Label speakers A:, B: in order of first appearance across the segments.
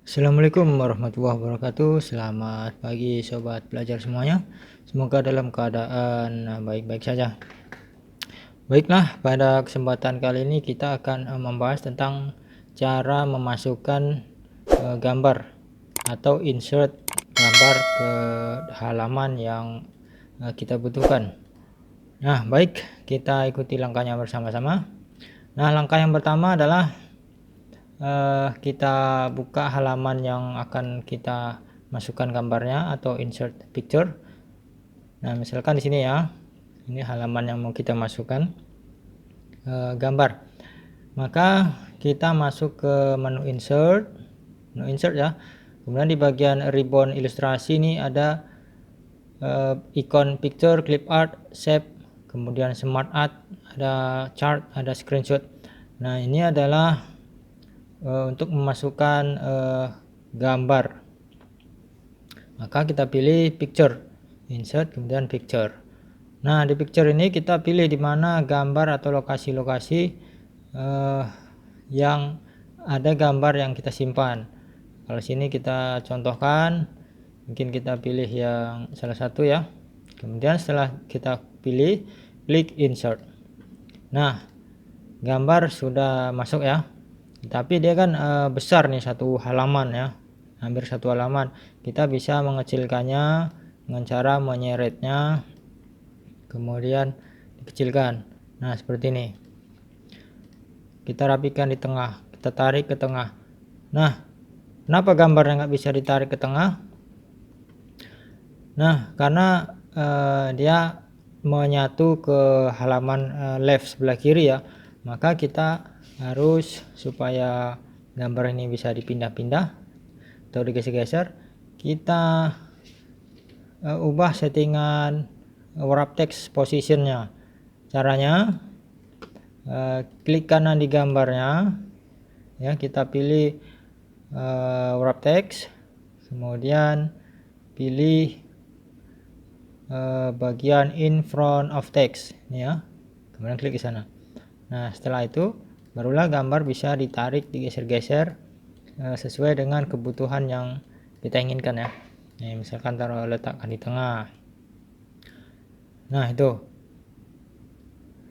A: Assalamualaikum warahmatullahi wabarakatuh. Selamat pagi sobat belajar semuanya. Semoga dalam keadaan baik-baik saja. Baiklah, pada kesempatan kali ini kita akan membahas tentang cara memasukkan gambar atau insert gambar ke halaman yang kita butuhkan. Nah, baik, kita ikuti langkahnya bersama-sama. Nah, langkah yang pertama adalah kita buka halaman yang akan kita masukkan gambarnya atau insert picture. Nah, misalkan di sini ya, ini halaman yang mau kita masukkan gambar. Maka kita masuk ke menu insert ya. Kemudian di bagian ribbon ilustrasi ini ada ikon picture, clip art, shape, kemudian smart art, ada chart, ada screenshot. Nah, ini adalah untuk memasukkan gambar. Maka kita pilih picture, insert, kemudian picture. Nah, di picture ini kita pilih di mana gambar atau lokasi-lokasi yang ada gambar yang kita simpan. Kalau sini kita contohkan, mungkin kita pilih yang salah satu ya. Kemudian setelah kita pilih, klik insert. Nah, gambar sudah masuk ya, tapi dia kan besar nih, satu halaman ya, hampir satu halaman. Kita bisa mengecilkannya dengan cara menyeretnya, kemudian dikecilkan. Nah, seperti ini. Kita rapikan di tengah, kita tarik ke tengah. Nah, kenapa gambarnya nggak bisa ditarik ke tengah? Nah, karena dia menyatu ke halaman left sebelah kiri ya. Maka kita harus, supaya gambar ini bisa dipindah-pindah atau digeser-geser, kita ubah settingan wrap text positionnya. Caranya klik kanan di gambarnya ya, kita pilih wrap text, kemudian pilih bagian in front of text ya, kemudian klik di sana. Nah, setelah itu barulah gambar bisa ditarik, digeser-geser sesuai dengan kebutuhan yang kita inginkan ya. Nah, misalkan letakkan di tengah. Nah, itu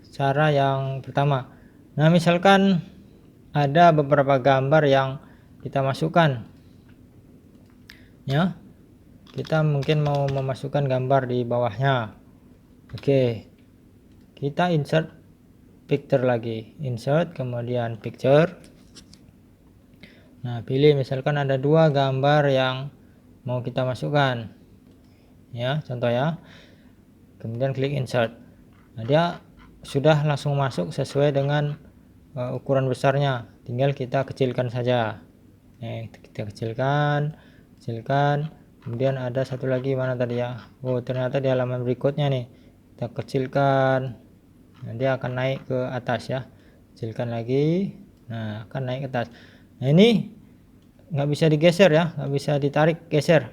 A: cara yang pertama. Nah, misalkan ada beberapa gambar yang kita masukkan ya, kita mungkin mau memasukkan gambar di bawahnya. Oke, kita insert picture lagi, insert kemudian picture. Nah, pilih misalkan ada dua gambar yang mau kita masukkan ya, contoh ya, kemudian klik insert. Nah, dia sudah langsung masuk sesuai dengan ukuran besarnya, tinggal kita kecilkan saja. Kita kecilkan, kemudian ada satu lagi, mana tadi ya, ternyata di halaman berikutnya nih, kita kecilkan. Nah, dia akan naik ke atas ya, kecilkan lagi. Nah, akan naik ke atas. Nah, ini nggak bisa digeser ya, nggak bisa ditarik geser.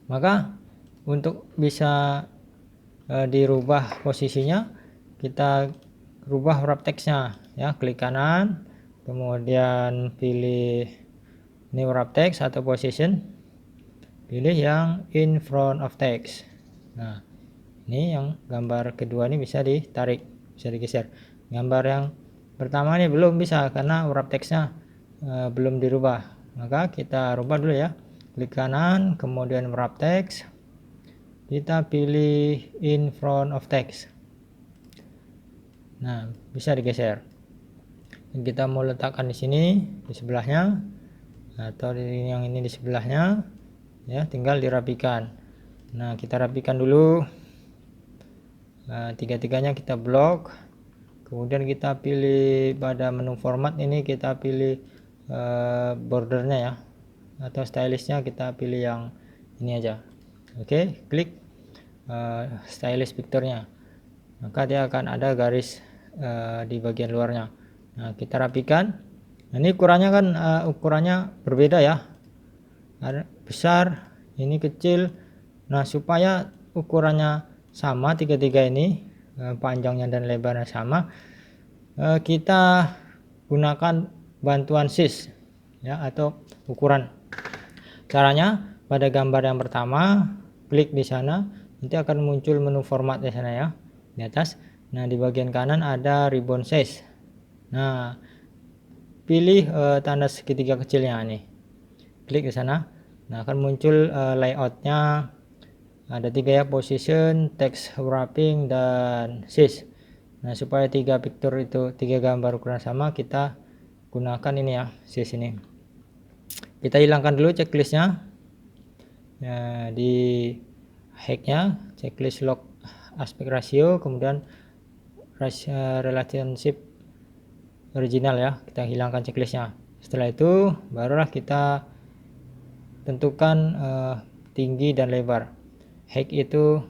A: Maka untuk bisa dirubah posisinya, kita rubah wrap textnya ya, klik kanan, kemudian pilih ini wrap text atau position, pilih yang in front of text. Nah, ini yang gambar kedua ini bisa ditarik, bisa digeser. Gambar yang pertama ini belum bisa karena wrap textnya belum dirubah. Maka kita rubah dulu ya, klik kanan, kemudian wrap text, kita pilih in front of text. Nah, bisa digeser. Dan kita mau letakkan di sini, di sebelahnya, atau di yang ini di sebelahnya ya, tinggal dirapikan. Nah, kita rapikan dulu. Tiga-tiganya kita blok, kemudian kita pilih pada menu format ini, kita pilih bordernya ya, atau stylishnya kita pilih yang ini aja. Oke, klik stylish picture-nya, maka dia akan ada garis di bagian luarnya. Nah, kita rapikan. Nah, ini ukurannya kan ukurannya berbeda ya, ada besar, ini kecil. Nah, supaya ukurannya sama, tiga-tiga ini panjangnya dan lebarnya sama, kita gunakan bantuan sis ya, atau ukuran. Caranya pada gambar yang pertama klik di sana, nanti akan muncul menu format di sana ya, di atas. Nah, di bagian kanan ada ribbon size. Nah, pilih tanda segitiga kecilnya nih, klik di sana. Nah, akan muncul layoutnya. Ada 3 ya, position, text wrapping, dan size. Nah, supaya 3 gambar ukuran sama, kita gunakan ini ya, size ini. Kita hilangkan dulu checklistnya. Nah, di hacknya checklist log aspect ratio, kemudian relationship original ya, kita hilangkan checklistnya. Setelah itu barulah kita tentukan tinggi dan lebar. Height itu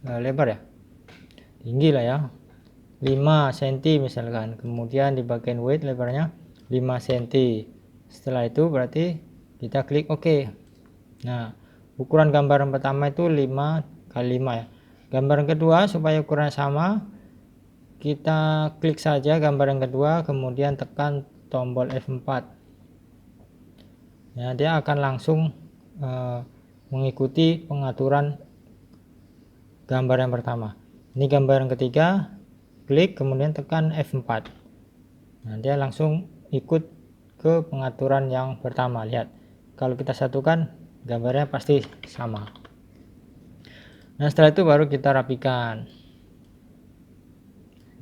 A: lebar ya, tinggi lah ya, 5 cm misalkan. Kemudian di bagian width lebarnya 5 cm. Setelah itu berarti kita klik OK. Nah, ukuran gambar yang pertama itu 5 kali 5 ya. Gambar yang kedua supaya ukuran sama, kita klik saja gambar yang kedua, kemudian tekan tombol F4. Ya, dia akan langsung mengikuti pengaturan gambar yang pertama. Ini gambar yang ketiga, klik kemudian tekan F4. Nah, dia langsung ikut ke pengaturan yang pertama. Lihat, kalau kita satukan gambarnya pasti sama. Nah, setelah itu baru kita rapikan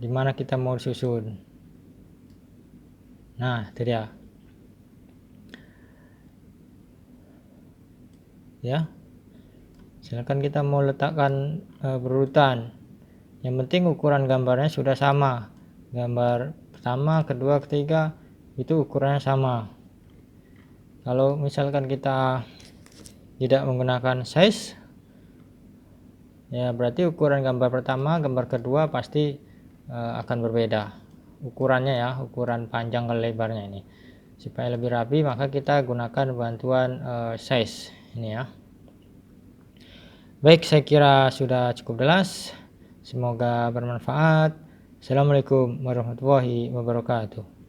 A: dimana kita mau susun. Nah, itu dia ya. Silakan kita mau letakkan berurutan. Yang penting ukuran gambarnya sudah sama. Gambar pertama, kedua, ketiga itu ukurannya sama. Kalau misalkan kita tidak menggunakan size, ya berarti ukuran gambar pertama, gambar kedua pasti akan berbeda ukurannya ya, ukuran panjang ke lebarnya ini. Supaya lebih rapi, maka kita gunakan bantuan size ini ya. Baik, saya kira sudah cukup jelas. Semoga bermanfaat. Assalamualaikum warahmatullahi wabarakatuh.